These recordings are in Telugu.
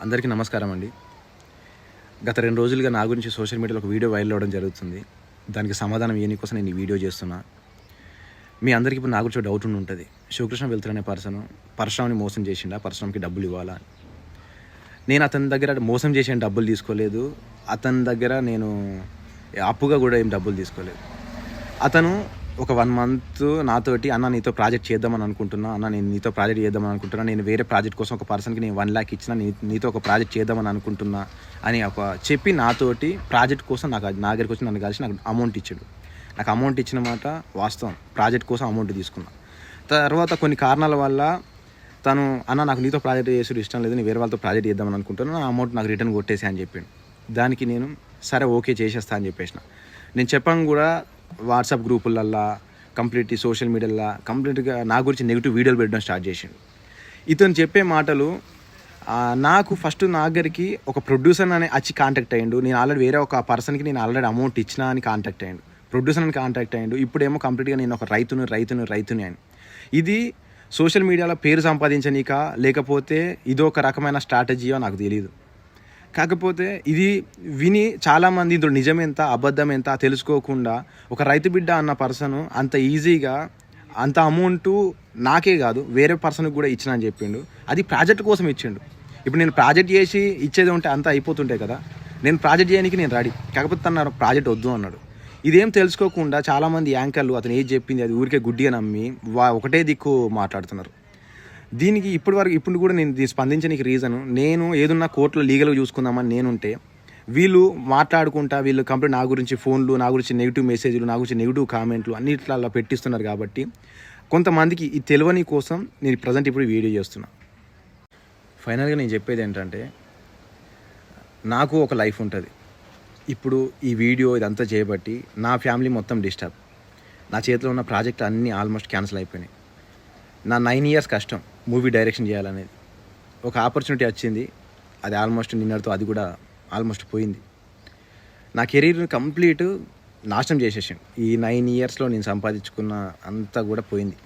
అందరికీ నమస్కారం అండి. గత 2 రోజులుగా నా గురించి సోషల్ మీడియాలో ఒక వీడియో వైరల్ అవ్వడం జరుగుతుంది. దానికి సమాధానం ఇయ్యని కోసం నేను ఈ వీడియో చేస్తున్నా. మీ అందరికీ ఇప్పుడు నా గురించి ఒక డౌట్ ఉంటుంది. శివకృష్ణ వెల్తురు అనే పరశురామ్‌ని మోసం చేసిండా? పరశురామ్‌కి డబ్బులు ఇవ్వాలా? నేను అతని దగ్గర మోసం చేసిన డబ్బులు తీసుకోలేదు. అతని దగ్గర నేను అప్పుగా కూడా ఏం డబ్బులు తీసుకోలేదు. అతను ఒక 1 మంత్ నాతోటి అన్న నీతో ప్రాజెక్ట్ చేద్దామని అనుకుంటున్నా, అన్న నేను నీతో ప్రాజెక్ట్ చేద్దామని అనుకుంటున్నా, నేను వేరే ప్రాజెక్ట్ కోసం ఒక పర్సన్కి నేను 1 lakh ఇచ్చిన, నీతో ఒక ప్రాజెక్ట్ చేద్దామని అనుకుంటున్నా అని చెప్పి నాతోటి ప్రాజెక్ట్ కోసం నా దగ్గరికి వచ్చి నన్ను కలిసి నాకు అమౌంట్ ఇచ్చాడు. నాకు అమౌంట్ ఇచ్చిన మాట వాస్తవం. ప్రాజెక్ట్ కోసం అమౌంట్ తీసుకున్నా. తర్వాత కొన్ని కారణాల వల్ల తను అన్న నాకు నీతో ప్రాజెక్ట్ చేసుడు ఇష్టం లేదు, నేను వేరే వాళ్ళతో ప్రాజెక్ట్ చేద్దామని అనుకుంటున్నా, నా అమౌంట్ నాకు రిటర్న్ కొట్టేసి అని చెప్పాడు. దానికి నేను సరే ఓకే చేసేస్తా అని చెప్పేసిన. నేను చెప్పాను కూడా వాట్సాప్ గ్రూపులల్లో కంప్లీట్ సోషల్ మీడియాలో కంప్లీట్గా నా గురించి నెగిటివ్ వీడియోలు పెట్టడం స్టార్ట్ చేసిండు. ఇతను చెప్పే మాటలు నాకు ఫస్ట్ నా దగ్గరికి ఒక ప్రొడ్యూసర్ అని వచ్చి కాంటాక్ట్ అయ్యిండు. నేను ఆల్రెడీ వేరే ఒక పర్సన్కి నేను ఆల్రెడీ అమౌంట్ ఇచ్చినా అని కాంటాక్ట్ అయ్యిండు. ప్రొడ్యూసర్ అని కాంటాక్ట్ అయ్యిండు. ఇప్పుడేమో కంప్లీట్గా నేను ఒక రైతుని అని. ఇది సోషల్ మీడియాలో పేరు సంపాదించనీక లేకపోతే ఇదొక రకమైన స్ట్రాటజీయో నాకు తెలియదు. కాకపోతే ఇది విని చాలామంది ఇందులో నిజమెంత అబద్ధం ఎంత తెలుసుకోకుండా ఒక రైతు బిడ్డ అన్న పర్సన్ అంత ఈజీగా అంత అమౌంట్ నాకే కాదు వేరే పర్సన్కి కూడా ఇచ్చిన అని చెప్పిండు. అది ప్రాజెక్ట్ కోసం ఇచ్చిండు. ఇప్పుడు నేను ప్రాజెక్ట్ చేసి ఇచ్చేది ఉంటే అంతా అయిపోతుంటే కదా. నేను ప్రాజెక్ట్ చేయడానికి నేను రెడీ, కాకపోతే తన ప్రాజెక్ట్ వద్దు అన్నాడు. ఇదేం తెలుసుకోకుండా చాలామంది యాంకర్లు అతను ఏది చెప్పింది అది ఊరికే గుడ్డిగా నమ్మి ఒకటే దిక్కు మాట్లాడుతున్నారు. దీనికి ఇప్పుడు కూడా నేను స్పందించడానికి రీజను, నేను ఏదున్నా కోర్టులో లీగల్గా చూసుకుందామని నేనుంటే వీళ్ళు మాట్లాడుకుంటా వీళ్ళు కంప్లీట్ నా గురించి ఫోన్లు, నా గురించి నెగిటివ్ మెసేజ్లు, నా గురించి నెగిటివ్ కామెంట్లు అన్నిట్లా పెట్టిస్తున్నారు. కాబట్టి కొంతమందికి ఈ తెలియని కోసం నేను ప్రజెంట్ ఇప్పుడు వీడియో చేస్తున్నా. ఫైనల్గా నేను చెప్పేది ఏంటంటే, నాకు ఒక లైఫ్ ఉంటుంది. ఇప్పుడు ఈ వీడియో ఇదంతా చేయబట్టి నా ఫ్యామిలీ మొత్తం డిస్టర్బ్. నా చేతిలో ఉన్న ప్రాజెక్ట్ అన్నీ ఆల్మోస్ట్ క్యాన్సిల్ అయిపోయినాయి. నా 9 years కష్టం మూవీ డైరెక్షన్ చేయాలనేది. ఒక ఆపర్చునిటీ వచ్చింది, అది ఆల్మోస్ట్ నిన్నటితో అది కూడా ఆల్మోస్ట్ పోయింది. నా కెరీర్ని కంప్లీట్ నాశనం చేసేసాను. ఈ 9 yearsలో నేను సంపాదించుకున్న అంతా కూడా పోయింది.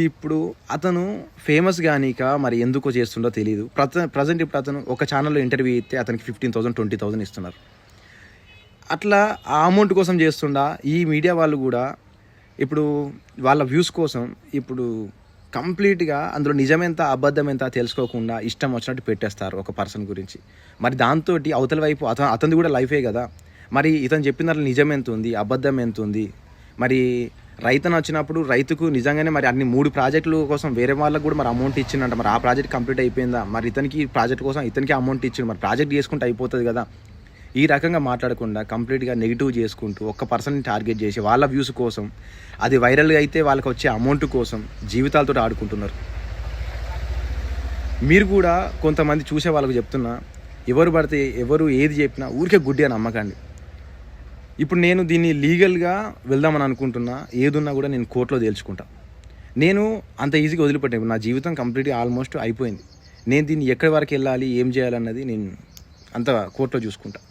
ఇప్పుడు అతను ఫేమస్ కానీక మరి ఎందుకో చేస్తుండో తెలియదు. ప్రజెంట్ ఇప్పుడు అతను ఒక ఛానల్లో ఇంటర్వ్యూ ఇస్తే అతనికి 15,000 20,000 ఇస్తున్నారు. అట్లా ఆ అమౌంట్ కోసం చేస్తుండా. ఈ మీడియా వాళ్ళు కూడా ఇప్పుడు వాళ్ళ వ్యూస్ కోసం ఇప్పుడు కంప్లీట్గా అందులో నిజమెంత అబద్ధం ఎంత తెలుసుకోకుండా ఇష్టం వచ్చినట్టు పెట్టేస్తారు ఒక పర్సన్ గురించి. మరి దాంతో అవతల వైపు అతనిది కూడా లైఫే కదా. మరి ఇతను చెప్పిన దాంట్లో నిజం ఎంత ఉంది, అబద్ధం ఎంత ఉంది? మరి రైతను వచ్చినప్పుడు రైతుకు నిజంగానే మరి అన్ని 3 ప్రాజెక్టుల కోసం వేరే వాళ్ళకు కూడా మరి అమౌంట్ ఇచ్చిందంట. మరి ఆ ప్రాజెక్ట్ కంప్లీట్ అయిపోయిందా? మరి ఇతనికి ప్రాజెక్ట్ కోసం ఇతనికి అమౌంట్ ఇచ్చిండు, మరి ప్రాజెక్ట్ చేసుకుంటే అయిపోతుంది కదా. ఈ రకంగా మాట్లాడకుండా కంప్లీట్గా నెగిటివ్ చేసుకుంటూ ఒక్క పర్సన్ని టార్గెట్ చేసి వాళ్ళ వ్యూస్ కోసం, అది వైరల్గా అయితే వాళ్ళకి వచ్చే అమౌంట్ కోసం జీవితాలతో ఆడుకుంటున్నారు. మీరు కూడా కొంతమంది చూసే వాళ్ళకు చెప్తున్నా, ఎవరు పడితే ఎవరు ఏది చెప్పినా ఊరికే గుడ్డి అని నమ్మకండి. ఇప్పుడు నేను దీన్ని లీగల్గా వెళ్దామని అనుకుంటున్నా. ఏదున్నా కూడా నేను కోర్టులో తేల్చుకుంటా. నేను అంత ఈజీగా వదిలిపెట్టాను. నా జీవితం కంప్లీట్గా ఆల్మోస్ట్ అయిపోయింది. నేను దీన్ని ఎక్కడి వరకు వెళ్ళాలి, ఏం చేయాలన్నది నేను అంత కోర్టులో చూసుకుంటా.